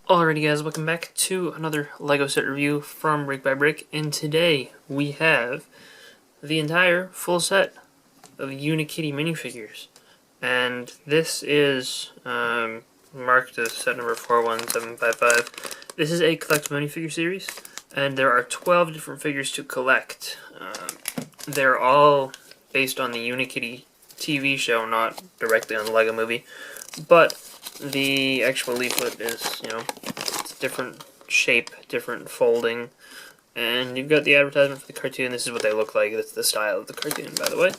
Alrighty guys, welcome back to another LEGO set review from BrickByBrick, and today we have the entire full set of Unikitty minifigures. And this is marked as set number 41755. This is a collect minifigure series, and there are 12 different figures to collect. They're all based on the Unikitty TV show, not directly on the LEGO movie, but the actual leaflet is, it's a different shape, different folding, and you've got the advertisement for the cartoon. This is what they look like. That's the style of the cartoon, by the way.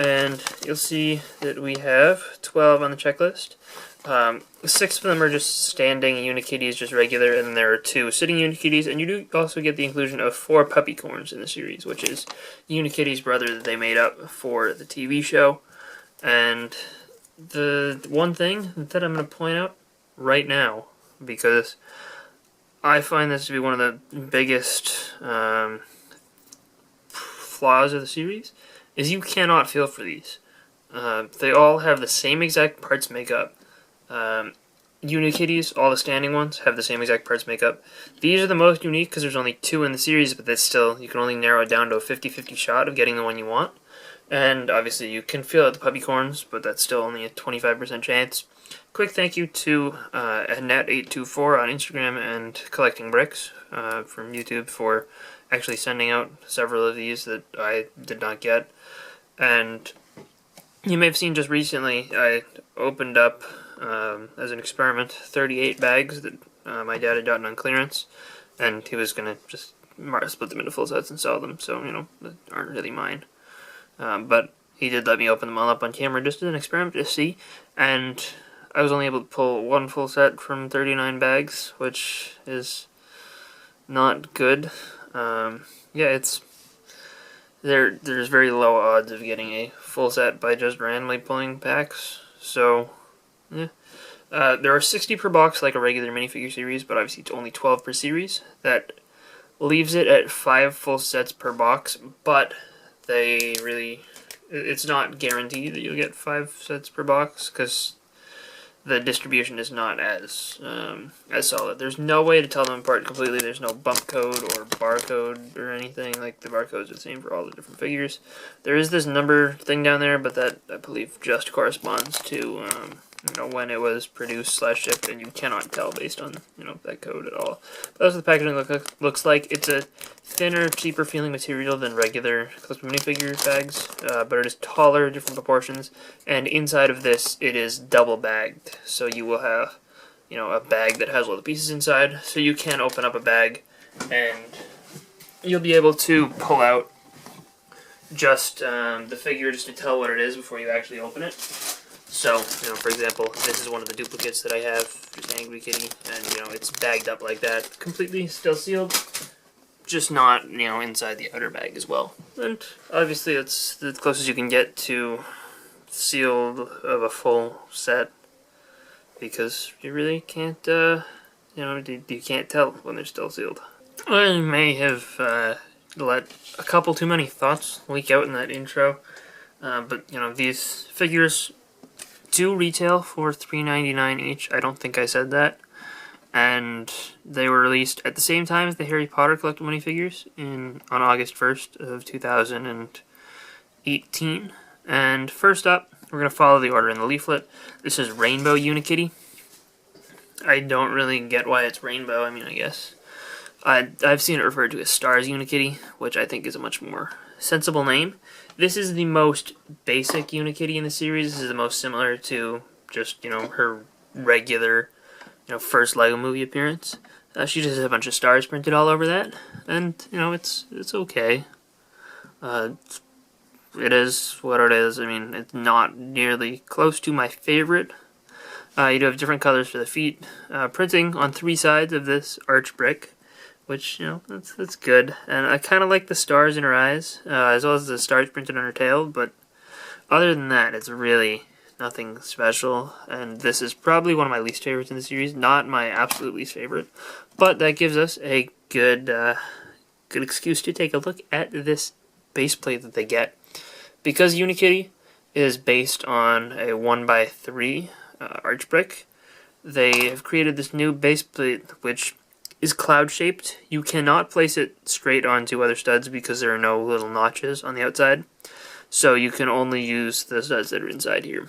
And you'll see that we have 12 on the checklist. 6 of them are just standing Unikitties, just regular, and there are 2 sitting Unikitties, and you do also get the inclusion of 4 puppycorns in the series, which is Unikitty's brother that they made up for the TV show. And the one thing that I'm going to point out right now, because I find this to be one of the biggest flaws of the series, is you cannot feel for these. They all have the same exact parts makeup. Unikitties, all the standing ones, have the same exact parts makeup. These are the most unique because there's only 2 in the series, but that's still, you can only narrow it down to a 50-50 shot of getting the one you want. And obviously you can feel out the puppycorns, but that's still only a 25% chance. Quick thank you to Annette824 on Instagram and Collecting Bricks from YouTube for actually sending out several of these that I did not get. And you may have seen just recently I opened up, as an experiment, 38 bags that my dad had gotten on clearance, and he was going to just split them into full sets and sell them, so, that aren't really mine. But he did let me open them all up on camera just as an experiment to see, and I was only able to pull 1 full set from 39 bags, which is not good. There's very low odds of getting a full set by just randomly pulling packs, so yeah. There are 60 per box like a regular minifigure series, but obviously it's only 12 per series. That leaves it at 5 full sets per box, but it's not guaranteed that you'll get 5 sets per box because the distribution is not as solid. There's no way to tell them apart completely. There's no bump code or barcode or anything. Like, the barcodes are the same for all the different figures. There is this number thing down there, but that, I believe, just corresponds to when it was produced / shipped, and you cannot tell based on that code at all. But that's what the packaging looks like. It's a thinner, cheaper feeling material than regular collectible minifigure bags, but it is taller, different proportions, and inside of this it is double bagged. So you will have a bag that has all the pieces inside, so you can open up a bag and you'll be able to pull out just the figure just to tell what it is before you actually open it. So, for example, this is one of the duplicates that I have, just Angry Kitty, and, it's bagged up like that, completely still sealed, just not, inside the outer bag as well. And obviously it's the closest you can get to sealed of a full set, because you really can't, you can't tell when they're still sealed. I may have let a couple too many thoughts leak out in that intro, but, these figures do retail for $3.99 each. I don't think I said that. And they were released at the same time as the Harry Potter collectible minifigures on August 1st of 2018. And first up, we're going to follow the order in the leaflet. This is Rainbow Unikitty. I don't really get why it's rainbow. I mean, I guess I've seen it referred to as Stars Unikitty, which I think is a much more sensible name. This is the most basic Unikitty in the series. This is the most similar to just, her regular, first LEGO movie appearance. She just has a bunch of stars printed all over that, and, it's okay. It is what it is. I mean, it's not nearly close to my favorite. You do have different colors for the feet. Printing on 3 sides of this arch brick, which, that's good. And I kind of like the stars in her eyes, as well as the stars printed on her tail, but other than that, it's really nothing special. And this is probably one of my least favorites in the series, not my absolute least favorite, but that gives us a good excuse to take a look at this base plate that they get. Because Unikitty is based on a 1x3 arch brick, they have created this new base plate which is cloud shaped. You cannot place it straight onto other studs because there are no little notches on the outside. So you can only use the studs that are inside here.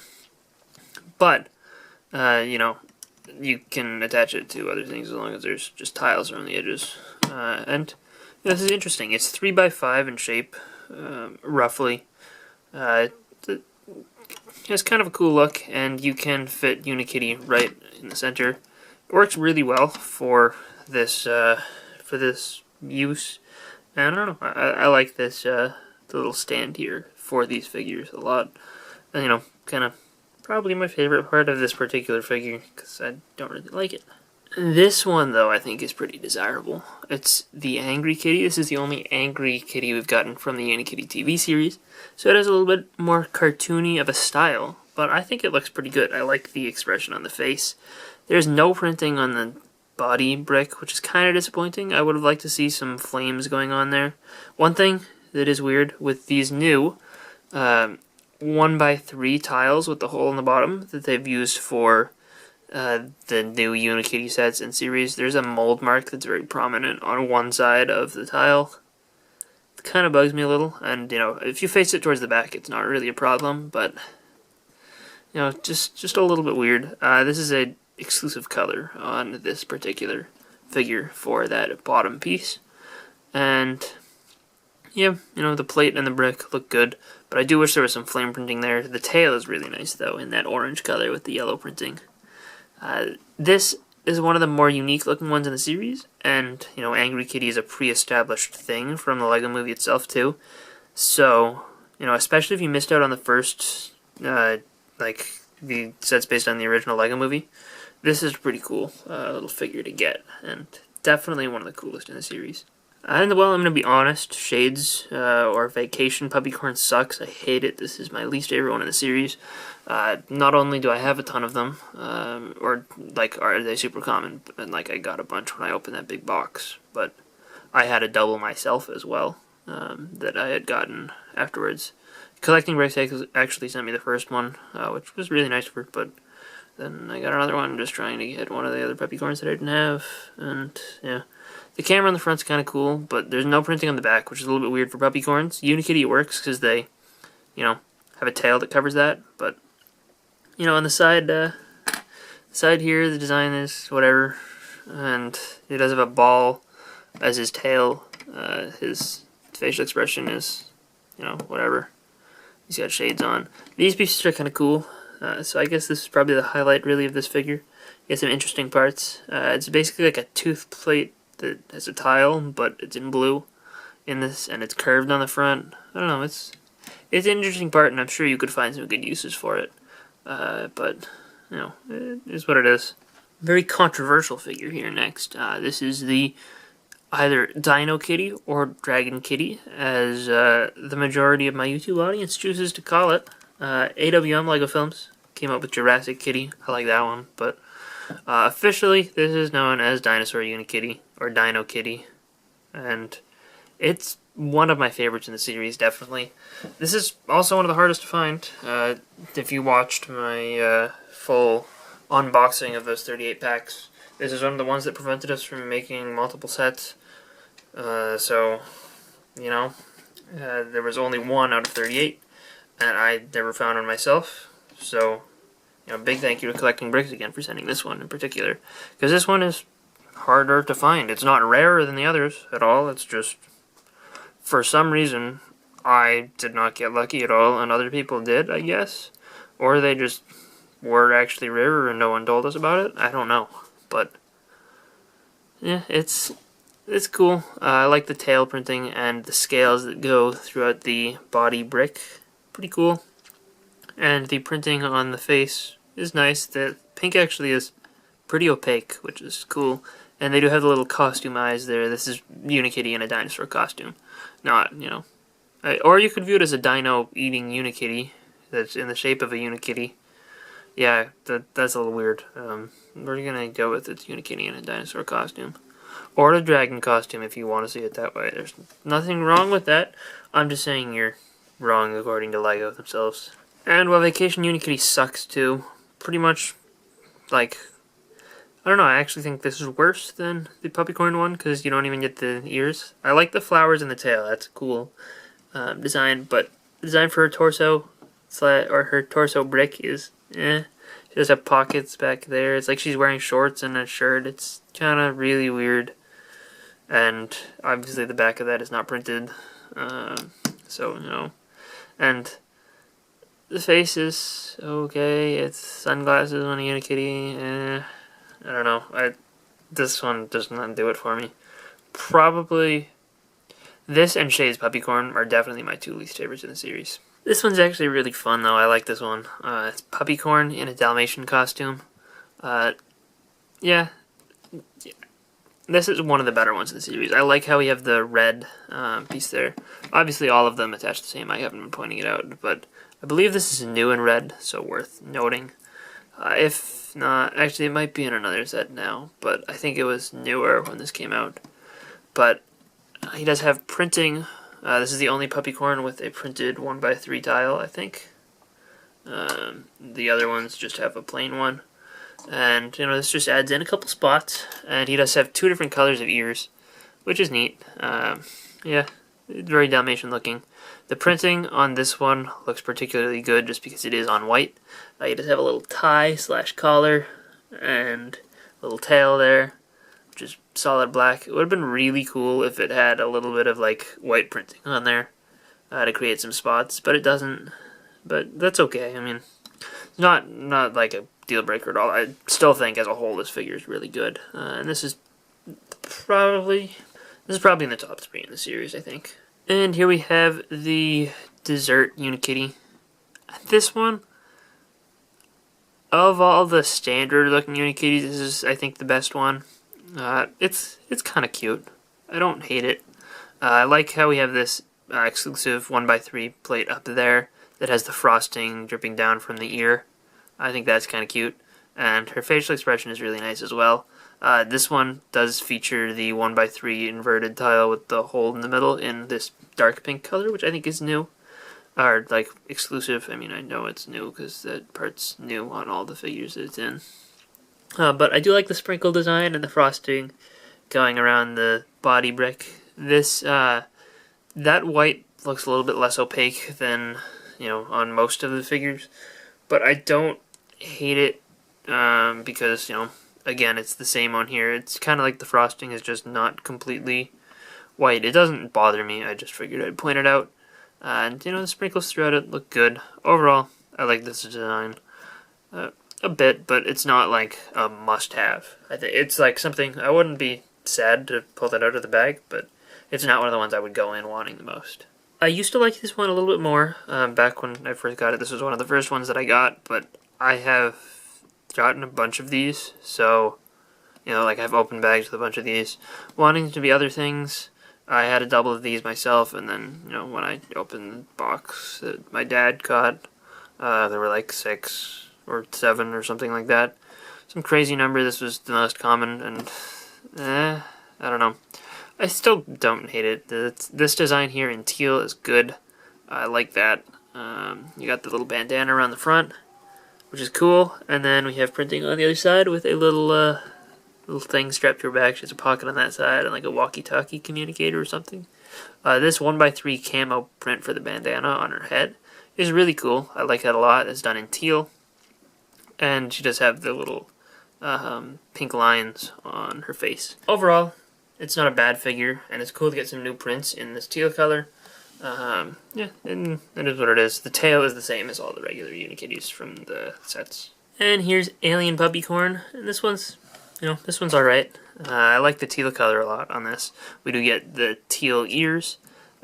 But, you know, you can attach it to other things as long as there's just tiles around the edges. And you know, this is interesting. It's 3x5 in shape, roughly. It's kind of a cool look, and you can fit Unikitty right in the center. It works really well for this use. And I don't know, I like this the little stand here for these figures a lot. And, you know, kind of probably my favorite part of this particular figure because I don't really like it. This one, though, I think is pretty desirable. It's the Angry Kitty. This is the only Angry Kitty we've gotten from the Unikitty TV series. So it has a little bit more cartoony of a style, but I think it looks pretty good. I like the expression on the face. There's no printing on the body brick, which is kind of disappointing. I would have liked to see some flames going on there. One thing that is weird with these new 1x3 tiles with the hole in the bottom that they've used for the new Unikitty sets and series, there's a mold mark that's very prominent on one side of the tile. It kind of bugs me a little, and you know, if you face it towards the back, it's not really a problem, but you know, just a little bit weird. This is a exclusive color on this particular figure for that bottom piece, and yeah, you know, the plate and the brick look good, but I do wish there was some flame printing there. The tail is really nice though, in that orange color with the yellow printing. This is one of the more unique looking ones in the series, and you know, Angry Kitty is a pre-established thing from the Lego movie itself too. So, you know, especially if you missed out on the first, like the sets based on the original Lego movie, this is a pretty cool little figure to get, and definitely one of the coolest in the series. And well, I'm going to be honest, Shades or Vacation Puppycorn sucks. I hate it. This is my least favorite one in the series. Not only do I have a ton of them, or like are they super common, and like I got a bunch when I opened that big box, but I had a double myself as well that I had gotten afterwards. Collecting Bricks actually sent me the first one, which was really nice for it, but then I got another one just trying to get one of the other Puppycorns that I didn't have, and yeah. The camera on the front's kind of cool, but there's no printing on the back, which is a little bit weird for Puppycorns. Unikitty it works because they, you know, have a tail that covers that, but you know, on the side here, the design is whatever, and he does have a ball as his tail. His facial expression is, you know, whatever. He's got shades on. These pieces are kind of cool, so I guess this is probably the highlight really of this figure. He has some interesting parts. It's basically like a tooth plate that has a tile, but it's in blue in this, and it's curved on the front. I don't know, it's an interesting part, and I'm sure you could find some good uses for it. But, you know, it is what it is. Very controversial figure here next. This is the either Dino Kitty or Dragon Kitty, as the majority of my YouTube audience chooses to call it. AWM Lego Films came up with Jurassic Kitty. I like that one, but officially this is known as Dinosaur Unikitty or Dino Kitty, and it's one of my favorites in the series, definitely. This is also one of the hardest to find. If you watched my full unboxing of those 38 packs, this is one of the ones that prevented us from making multiple sets. So, you know, there was only one out of 38, and I never found one myself. So, you know, big thank you to Collecting Bricks again for sending this one in particular, because this one is harder to find. It's not rarer than the others at all. It's just, for some reason, I did not get lucky at all, and other people did, I guess. Or they just were actually rarer and no one told us about it. I don't know. But, yeah, it's cool. I like the tail printing and the scales that go throughout the body brick. Pretty cool. And the printing on the face is nice. The pink actually is pretty opaque, which is cool. And they do have the little costume eyes there. This is Unikitty in a dinosaur costume. Not, you know... or you could view it as a dino-eating Unikitty that's in the shape of a Unikitty. Yeah, that's a little weird. We're gonna go with it's Unikitty in a dinosaur costume. Or a dragon costume if you want to see it that way. There's nothing wrong with that. I'm just saying you're wrong according to LEGO themselves. And while Vacation Unikitty sucks too, pretty much, like, don't know, I actually think this is worse than the puppycorn one because you don't even get the ears. I like the flowers in the tail, that's cool design, but the design for her torso, or her torso brick is eh. She does have pockets back there. It's like she's wearing shorts and a shirt. It's kind of really weird. And obviously the back of that is not printed. So, you know. And the face is okay. It's sunglasses on a Unikitty. I don't know. This one does not do it for me. Probably this and Shay's Puppycorn are definitely my two least favorites in the series. This one's actually really fun, though. I like this one. It's Puppycorn in a Dalmatian costume. Yeah. This is one of the better ones in the series. I like how we have the red piece there. Obviously, all of them attach the same. I haven't been pointing it out, but I believe this is new in red, so worth noting. If not, actually, it might be in another set now, but I think it was newer when this came out. But he does have printing. This is the only Puppycorn with a printed 1x3 tile, I think. The other ones just have a plain one. And, you know, this just adds in a couple spots. And he does have two different colors of ears, which is neat. Yeah, very Dalmatian looking. The printing on this one looks particularly good just because it is on white. He does have a little tie / collar and a little tail there, which is solid black. It would have been really cool if it had a little bit of like white printing on there to create some spots, but it doesn't. But that's okay. I mean, it's not like a deal breaker at all. I still think as a whole this figure is really good, and this is probably in the top 3 in the series, I think. And here we have the dessert Unikitty. This one, of all the standard looking Unikitties, this is I think the best one. It's kind of cute. I don't hate it. I like how we have this exclusive 1x3 plate up there that has the frosting dripping down from the ear. I think that's kind of cute. And her facial expression is really nice as well. This one does feature the 1x3 inverted tile with the hole in the middle in this dark pink color, which I think is new. Or, like, exclusive. I mean, I know it's new because that part's new on all the figures that it's in. But I do like the sprinkle design and the frosting going around the body brick. This, that white looks a little bit less opaque than, you know, on most of the figures. But I don't hate it because, you know, again, it's the same on here. It's kind of like the frosting is just not completely white. It doesn't bother me. I just figured I'd point it out. And, you know, the sprinkles throughout it look good. Overall, I like this design a bit, but it's not like a must-have. I think it's like something I wouldn't be sad to pull that out of the bag, but it's not one of the ones I would go in wanting the most. I used to like this one a little bit more back when I first got it. This was one of the first ones that I got, but I have gotten a bunch of these, so, you know, like I've opened bags with a bunch of these, wanting to be other things. I had a double of these myself, and then, you know, when I opened the box that my dad got, there were like 6 or 7 or something like that. Some crazy number. This was the most common, and I don't know. I still don't hate it. This design here in teal is good. I like that. You got the little bandana around the front, which is cool, and then we have printing on the other side with a little thing strapped to her back. She has a pocket on that side and like a walkie-talkie communicator or something. This 1x3 camo print for the bandana on her head is really cool. I like that a lot. It's done in teal, and she does have the little pink lines on her face. Overall, it's not a bad figure, and it's cool to get some new prints in this teal color. Yeah, and it is what it is. The tail is the same as all the regular Unikitties from the sets. And here's Alien Puppycorn, and this one's, you know, this one's alright. I like the teal color a lot on this. We do get the teal ears.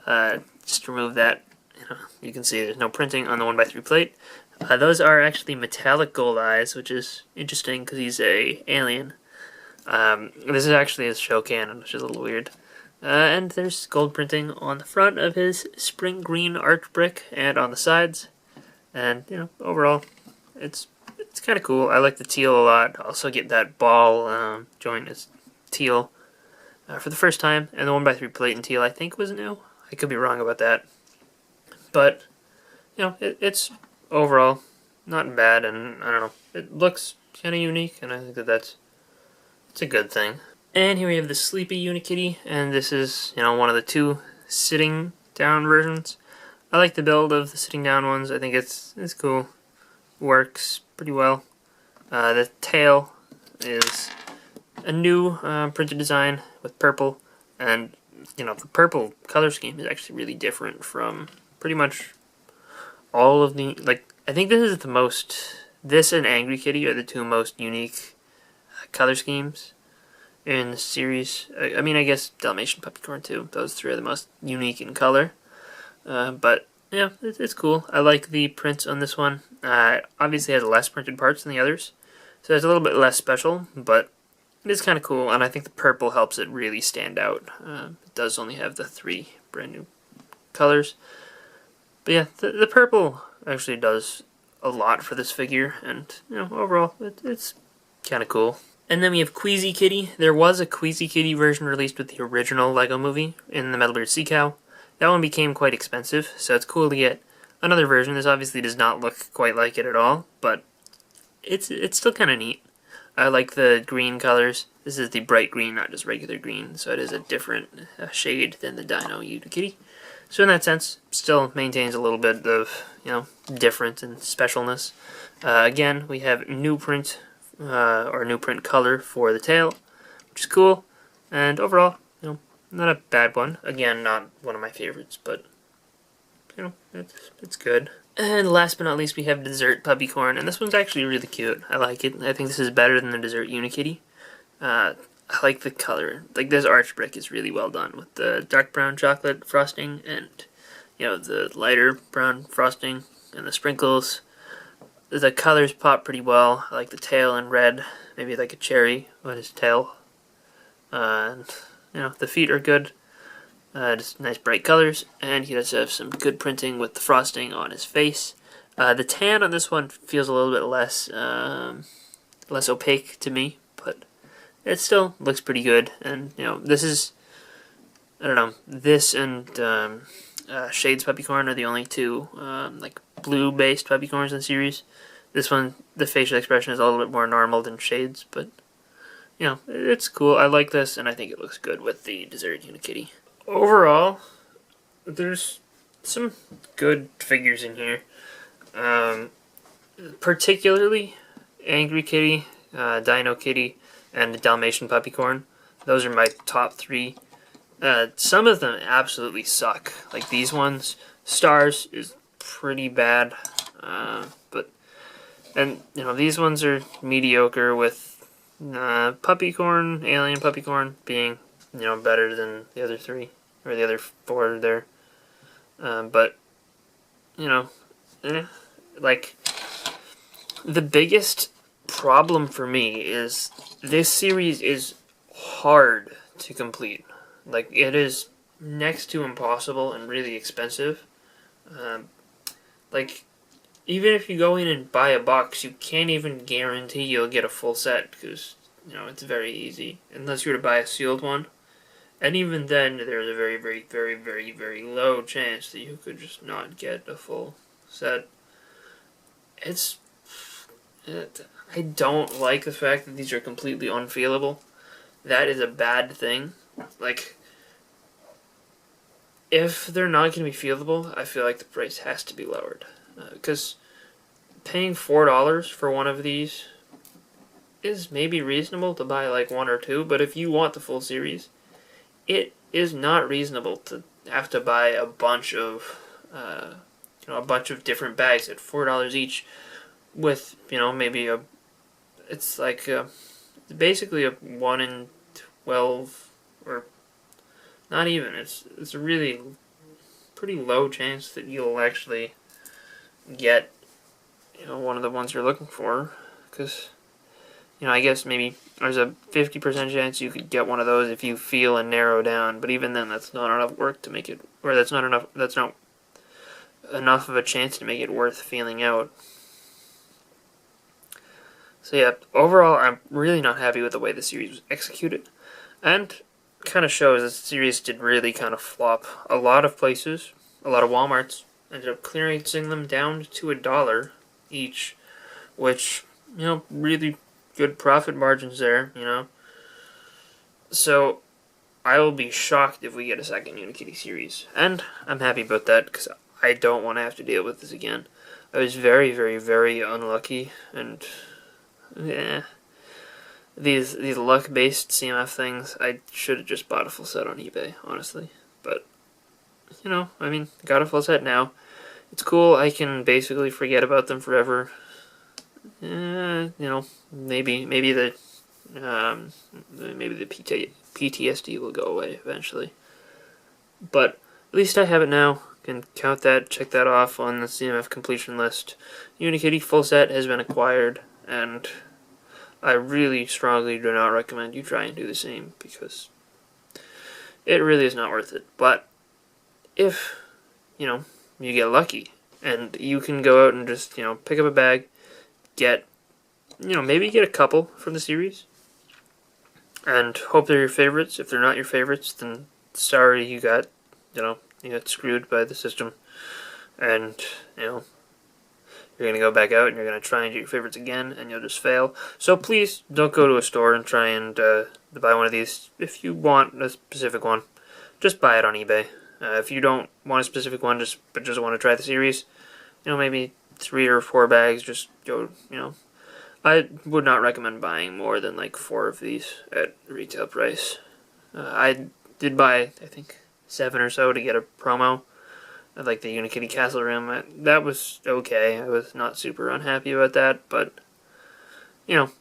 Just to remove that, you know, you can see there's no printing on the 1x3 plate. Those are actually metallic gold eyes, which is interesting because he's a alien. This is actually his show cannon, which is a little weird. And there's gold printing on the front of his spring green arch brick and on the sides. And, you know, overall, it's kind of cool. I like the teal a lot. Also get that ball joint is teal for the first time. And the 1x3 plate in teal I think was new. I could be wrong about that. But, you know, it's overall not bad, and I don't know. It looks kind of unique, and I think that's it's a good thing. And here we have the Sleepy Unikitty, and this is, one of the 2 sitting down versions. I like the build of the sitting down ones. I think it's cool. Works pretty well. The tail is a new printed design with purple, and the purple color scheme is actually really different from pretty much all of the, I think this is the most, this and Angry Kitty are the 2 most unique color schemes in the series. I mean, I guess Dalmatian Puppycorn too. Those 3 are the most unique in color. But yeah, it's cool. I like the prints on this one. Obviously has less printed parts than the others, so it's a little bit less special, but it is kind of cool, and I think the purple helps it really stand out. It does only have the 3 brand new colors. But yeah, the purple actually does a lot for this figure, and overall, it's kind of cool. And then we have Queasy Kitty. There was a Queasy Kitty version released with the original Lego movie in the Metal Beard Sea Cow. That one became quite expensive, so it's cool to get another version. This obviously does not look quite like it at all, but it's still kind of neat. I like the green colors. This is the bright green, not just regular green, so it is a different shade than the Dino Unikitty. So in that sense, still maintains a little bit of, difference and specialness. Again, we have new print, or new print color for the tail, which is cool. And overall, not a bad one. Again, not one of my favorites, but, it's good. And last but not least, we have Dessert Puppycorn, and this one's actually really cute. I like it. I think this is better than the Dessert Unikitty. I like the color. Like, this arch brick is really well done with the dark brown chocolate frosting and, the lighter brown frosting and the sprinkles. The colors pop pretty well. I like the tail in red, maybe like a cherry on his tail. And, the feet are good. Just nice bright colors, and he does have some good printing with the frosting on his face. The tan on this one feels a little bit less opaque to me, but it still looks pretty good. And this is, I don't know, this and Shades Puppycorn are the only 2 blue-based Puppycorns in the series. This one, the facial expression is a little bit more normal than Shades, but it's cool. I like this, and I think it looks good with the Dessert Unikitty. Overall, there's some good figures in here. Particularly Angry Kitty, Dino Kitty, and the Dalmatian Puppycorn. Those are my top 3. Some of them absolutely suck. Like these ones, Stars is pretty bad. And these ones are mediocre, with Puppycorn, Alien Puppycorn being better than the other 3, or the other 4 there. But, the biggest problem for me is this series is hard to complete. Like, it is next to impossible and really expensive. Even if you go in and buy a box, you can't even guarantee you'll get a full set, because, it's very easy, unless you were to buy a sealed one. And even then, there's a very, very, very, very, very low chance that you could just not get a full set. I don't like the fact that these are completely unfeelable. That is a bad thing. Like, if they're not going to be feelable, I feel like the price has to be lowered. Because paying $4 for one of these is maybe reasonable to buy like 1 or 2, but if you want the full series, it is not reasonable to have to buy a bunch of different bags at $4 each, with maybe it's like basically a 1 in 12, or not even. It's a really pretty low chance that you'll actually get one of the ones you're looking for, because I guess maybe there's a 50% chance you could get one of those if you feel and narrow down, but even then that's not enough work to make it, or that's not enough of a chance to make it worth feeling out. So yeah, overall I'm really not happy with the way the series was executed, and kind of shows this series did really kind of flop. A lot of places, a lot of Walmarts ended up clearancing them down to $1 each, which really good profit margins there, So I will be shocked if we get a second Unikitty series, and I'm happy about that because I don't want to have to deal with this again. I was very, very, very unlucky, and yeah, these luck-based CMF things, I should have just bought a full set on eBay, honestly. But you know, I mean, got a full set now. It's cool. I can basically forget about them forever. You know, maybe the PTSD will go away eventually. But at least I have it now. Can count that, check that off on the CMF completion list. Unikitty full set has been acquired, and I really strongly do not recommend you try and do the same because it really is not worth it. But if, you know, you get lucky and you can go out and just, you know, pick up a bag, get, you know, maybe get a couple from the series and hope they're your favorites. If they're not your favorites, then sorry, you got screwed by the system, and you know you're gonna go back out and you're gonna try and get your favorites again, and you'll just fail. So please don't go to a store and try and buy one of these. If you want a specific one, just buy it on eBay. If you don't want a specific one, but just want to try the series, you know, maybe 3 or 4 bags. Just go, you know. I would not recommend buying more than like 4 of these at retail price. I did buy, I think, 7 or so to get a promo. I like the Unikitty Castle Room. That was okay. I was not super unhappy about that, but you know,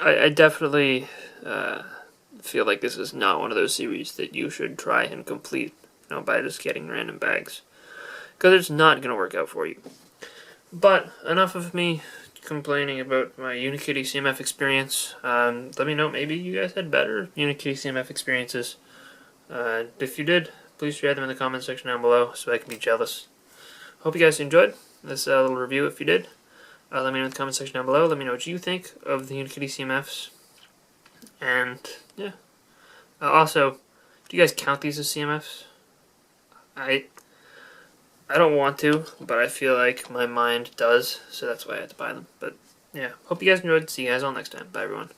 I definitely feel like this is not one of those series that you should try and complete, you know, by just getting random bags, because it's not going to work out for you. But enough of me complaining about my Unikitty CMF experience. Let me know, maybe you guys had better Unikitty CMF experiences. If you did, please share them in the comment section down below so I can be jealous. Hope you guys enjoyed this little review. If you did, let me know in the comment section down below. Let me know what you think of the Unikitty CMFs. And yeah. Also, do you guys count these as CMFs? I don't want to, but I feel like my mind does, so that's why I had to buy them. But yeah, hope you guys enjoyed. See you guys all next time. Bye, everyone.